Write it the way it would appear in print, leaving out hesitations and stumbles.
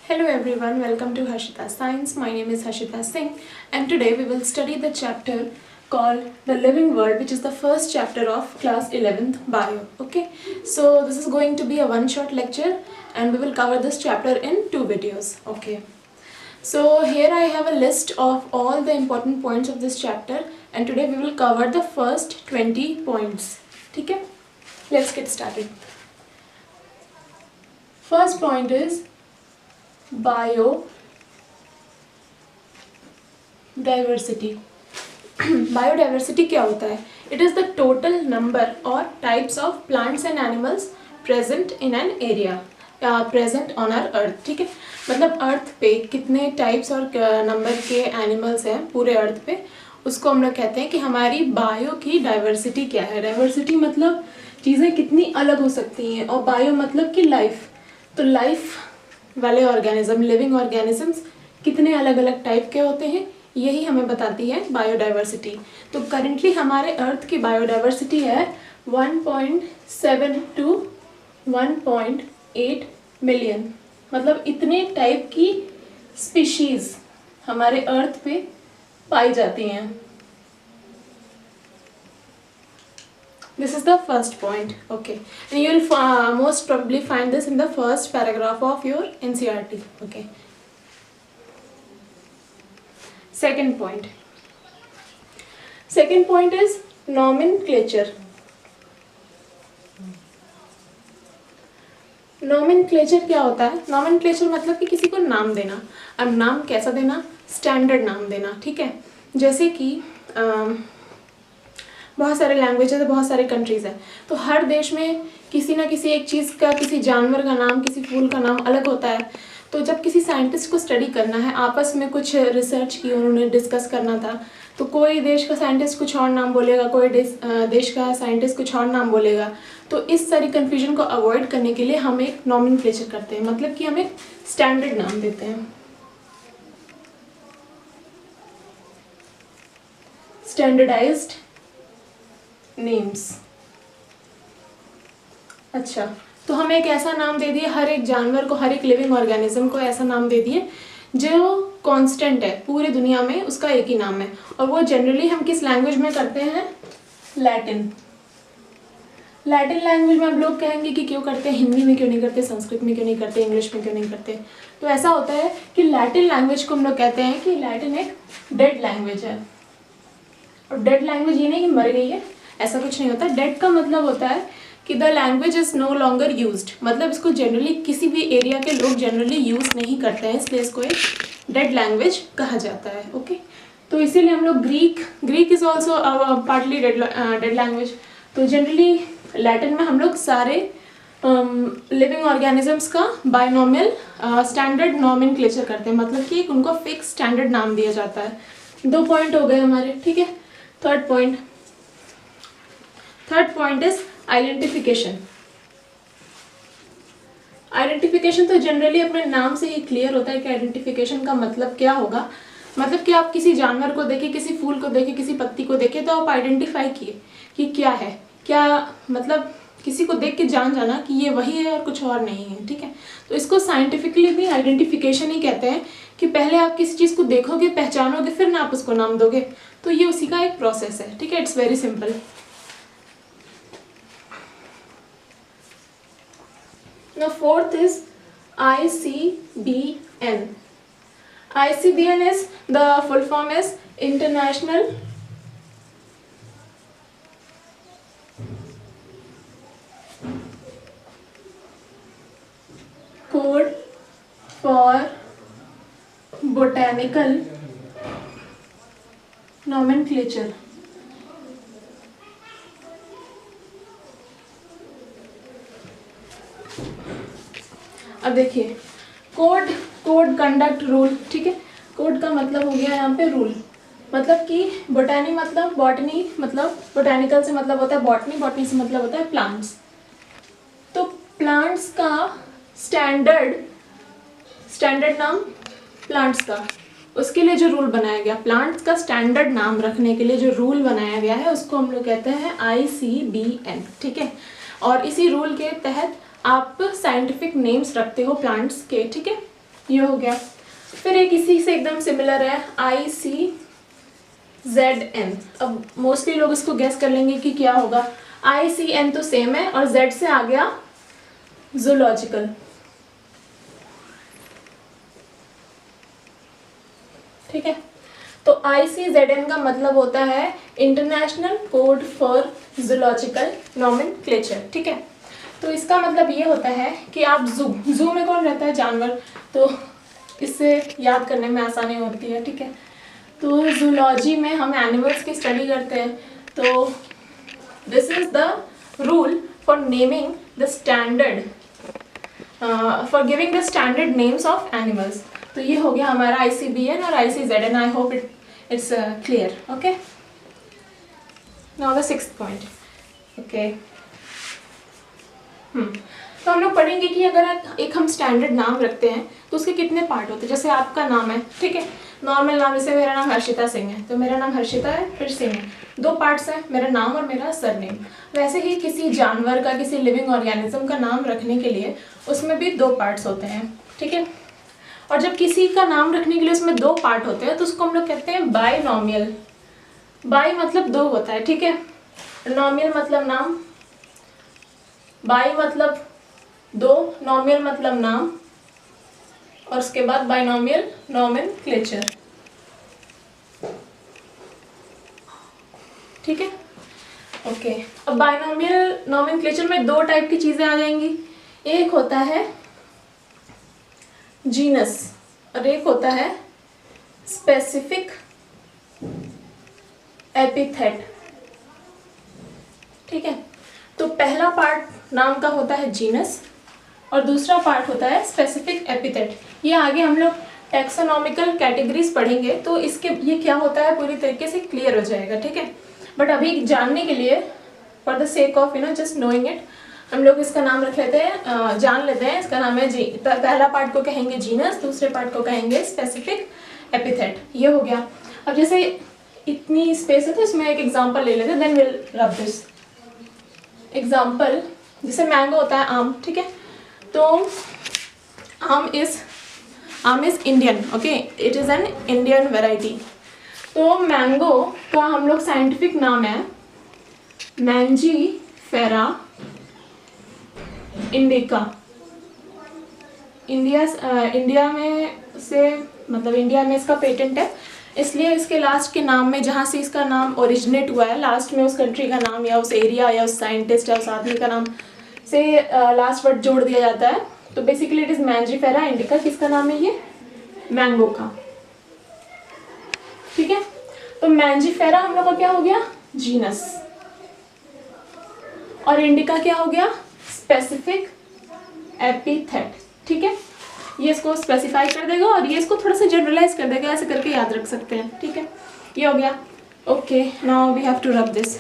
Hello everyone, welcome to Harshita Science. My name is Harshita Singh and today we will study the chapter called The Living World, which is the first chapter of class 11th bio. Okay, so this is going to be a one-shot lecture and we will cover this chapter in 2 videos. Okay, so here I have a list of all the important points of this chapter and today we will cover the first 20 points. Okay, let's get started. First point is biodiversity. Biodiversity क्या होता है? It is the total number और types of plants and animals present in an area present on our earth. ठीक है, मतलब अर्थ पे कितने types और नंबर के एनिमल्स हैं पूरे अर्थ पे, उसको हम लोग कहते हैं कि हमारी बायो की डाइवर्सिटी क्या है. डाइवर्सिटी मतलब चीज़ें कितनी अलग हो सकती हैं और बायो मतलब कि लाइफ. तो लाइफ वाले ऑर्गेनिज्म, लिविंग ऑर्गेनिजम्स कितने अलग अलग टाइप के होते हैं, यही हमें बताती है बायोडाइवर्सिटी. तो करेंटली हमारे अर्थ की बायोडाइवर्सिटी है 1.7 to 1.8 मिलियन. मतलब इतने टाइप की स्पीशीज हमारे अर्थ पे पाई जाती हैं. This is the first point. Okay, and you will most probably find this in the first paragraph of your NCERT. Okay. Second point. Second point is nomenclature. Nomenclature क्या होता है? Nomenclature मतलब कि किसी को नाम देना. अब नाम कैसा देना? स्टैंडर्ड नाम देना. ठीक है, जैसे कि बहुत सारे लैंग्वेजेस है, बहुत सारे कंट्रीज़ हैं, तो हर देश में किसी ना किसी एक चीज़ का, किसी जानवर का नाम, किसी फूल का नाम अलग होता है. तो जब किसी साइंटिस्ट को स्टडी करना है, आपस में कुछ रिसर्च की, उन्होंने डिस्कस करना था, तो कोई देश का साइंटिस्ट कुछ और नाम बोलेगा, कोई देश का साइंटिस्ट कुछ और नाम बोलेगा. तो इस सारी कन्फ्यूजन को अवॉइड करने के लिए हम एक नॉमेनक्लेचर करते हैं, मतलब कि हम एक स्टैंडर्ड नाम देते हैं. Standardised names. अच्छा, तो हम एक ऐसा नाम दे दिए हर एक जानवर को, हर एक लिविंग ऑर्गेनिज्म को ऐसा नाम दे दिए जो कांस्टेंट है पूरी दुनिया में, उसका एक ही नाम है. और वो जनरली हम किस लैंग्वेज में करते हैं? लैटिन. लैटिन लैंग्वेज में हम लोग कहेंगे कि क्यों करते हैं, हिंदी में क्यों नहीं करते, संस्कृत में क्यों नहीं करते, इंग्लिश में क्यों नहीं करते. तो ऐसा होता है कि लैटिन लैंग्वेज को हम लोग कहते हैं कि लैटिन एक डेड लैंग्वेज है. और डेड लैंग्वेज ये नहीं कि मर गई है, ऐसा कुछ नहीं होता. डेड का मतलब होता है कि the language is no longer used, मतलब इसको जनरली किसी भी एरिया के लोग जनरली यूज़ नहीं करते हैं, इसलिए इसको एक डेड लैंग्वेज कहा जाता है. ओके, तो इसीलिए हम लोग Greek is also partly dead language. तो जनरली लैटिन में हम लोग सारे लिविंग ऑर्गेनिजम्स का बायनोमियल स्टैंडर्ड नॉमेनक्लेचर करते हैं, मतलब कि एक उनको फिक्स स्टैंडर्ड नाम दिया जाता है. 2 पॉइंट हो गए हमारे. ठीक है, third point is identification. Identification तो जनरली अपने नाम से ही क्लियर होता है कि आइडेंटिफिकेशन का मतलब क्या होगा. मतलब कि आप किसी जानवर को देखें, किसी फूल को देखें, किसी पत्ती को देखें, तो आप आइडेंटिफाई किए कि क्या है, क्या मतलब किसी को देख के जान जाना कि ये वही है और कुछ और नहीं है. ठीक है, तो इसको साइंटिफिकली भी आइडेंटिफिकेशन ही कहते हैं कि पहले आप किसी चीज़ को देखोगे, पहचानोगे, फिर ना आप उसको नाम दोगे. तो ये उसी का एक प्रोसेस है. ठीक है, it's very simple. Now fourth is ICBN. ICBN is the full form is International Code for Botanical Nomenclature. अब देखिए, कोड कंडक्ट रूल. ठीक है, कोड का मतलब हो गया यहाँ पे रूल. मतलब कि बोटानी मतलब बॉटनी, मतलब बोटानिकल से मतलब होता है बॉटनी, बॉटनी से मतलब होता है प्लांट्स. तो प्लांट्स का स्टैंडर्ड नाम प्लांट्स का, उसके लिए जो रूल बनाया गया, प्लांट्स का स्टैंडर्ड नाम रखने के लिए जो रूल बनाया गया है, उसको हम लोग कहते हैं ICBN. ठीक है, और इसी रूल के तहत आप साइंटिफिक नेम्स रखते हो प्लांट्स के. ठीक है, ये हो गया। फिर एक इसी से एकदम सिमिलर है ICZN। अब मोस्टली लोग इसको गेस कर लेंगे कि क्या होगा। ICN तो सेम है और Z से आ गया जूलॉजिकल। ठीक है, तो ICZN का मतलब होता है international code for zoological nomenclature. ठीक है, तो इसका मतलब ये होता है कि आप जू में कौन रहता है, जानवर, तो इससे याद करने में आसानी होती है। ठीक है, तो जूलॉजी में हम एनिमल्स की स्टडी करते हैं, तो this is the rule for naming the standard for giving the standard names of animals. तो ये हो गया हमारा ICBN और ICZN। I hope it's clear. Okay, now the sixth point. Okay, तो हम लोग पढ़ेंगे कि अगर एक हम स्टैंडर्ड नाम रखते हैं तो उसके कितने पार्ट होते हैं। जैसे आपका नाम है, ठीक है, नॉर्मल नाम, जैसे मेरा नाम हर्षिता सिंह है, तो मेरा नाम हर्षिता है, फिर सिंह है, 2 पार्ट्स हैं, मेरा नाम और मेरा सरनेम। वैसे ही किसी जानवर का, किसी लिविंग ऑर्गेनिज्म का नाम रखने के लिए उसमें भी 2 पार्ट्स होते हैं। ठीक है, और जब किसी का नाम रखने के लिए उसमें 2 पार्ट होते हैं तो उसको हम लोग कहते हैं बाइनॉमियल। बाई मतलब 2 होता है, ठीक है, नॉमियल मतलब नाम, बाई मतलब 2, नॉमियल मतलब नाम, और उसके बाद बाइनॉमियल नॉमेनक्लेचर। ठीक है, ओके। अब बाइनॉमियल नॉमेनक्लेचर में 2 टाइप की चीजें आ जाएंगी। एक होता है जीनस और एक होता है स्पेसिफिक एपिथेट। ठीक है, तो पहला पार्ट नाम का होता है जीनस और दूसरा पार्ट होता है स्पेसिफिक एपिथेट। ये आगे हम लोग टैक्सोनॉमिकल कैटेगरीज पढ़ेंगे तो इसके ये क्या होता है पूरी तरीके से क्लियर हो जाएगा। ठीक है, बट अभी जानने के लिए for the sake of just knowing it, हम लोग इसका नाम रख लेते हैं, जान लेते हैं। इसका नाम है पहला पार्ट को कहेंगे जीनस, दूसरे पार्ट को कहेंगे स्पेसिफिक एपिथेट। ये हो गया। अब जैसे इतनी स्पेस है तो इसमें एक एग्जांपल ले लेते हैं, then will rub this example. जैसे मैंगो होता है आम, ठीक है, तो आम is Indian, okay, it is an Indian variety. तो मैंगो का हम लोग साइंटिफिक नाम है मैंजीफेरा इंडिका। इंडिया में से मतलब इंडिया में इसका पेटेंट है, इसलिए इसके लास्ट के नाम में जहाँ से इसका नाम ओरिजिनेट हुआ है, लास्ट में उस कंट्री का नाम या उस एरिया या उस साइंटिस्ट या उस आदमी का नाम से लास्ट वर्ड जोड़ दिया जाता है। तो basically it is Mangifera indica. किसका नाम है ये? मैंगो का। ठीक है, तो मैंजीफेरा हम लोग का क्या हो गया? जीनस। और इंडिका क्या हो गया? Specific epithet. ठीक है, ये इसको स्पेसिफाई कर देगा और ये इसको थोड़ा सा जनरलाइज कर देगा, ऐसे करके याद रख सकते हैं। ठीक है, ये हो गया। Okay, now we have to rub this.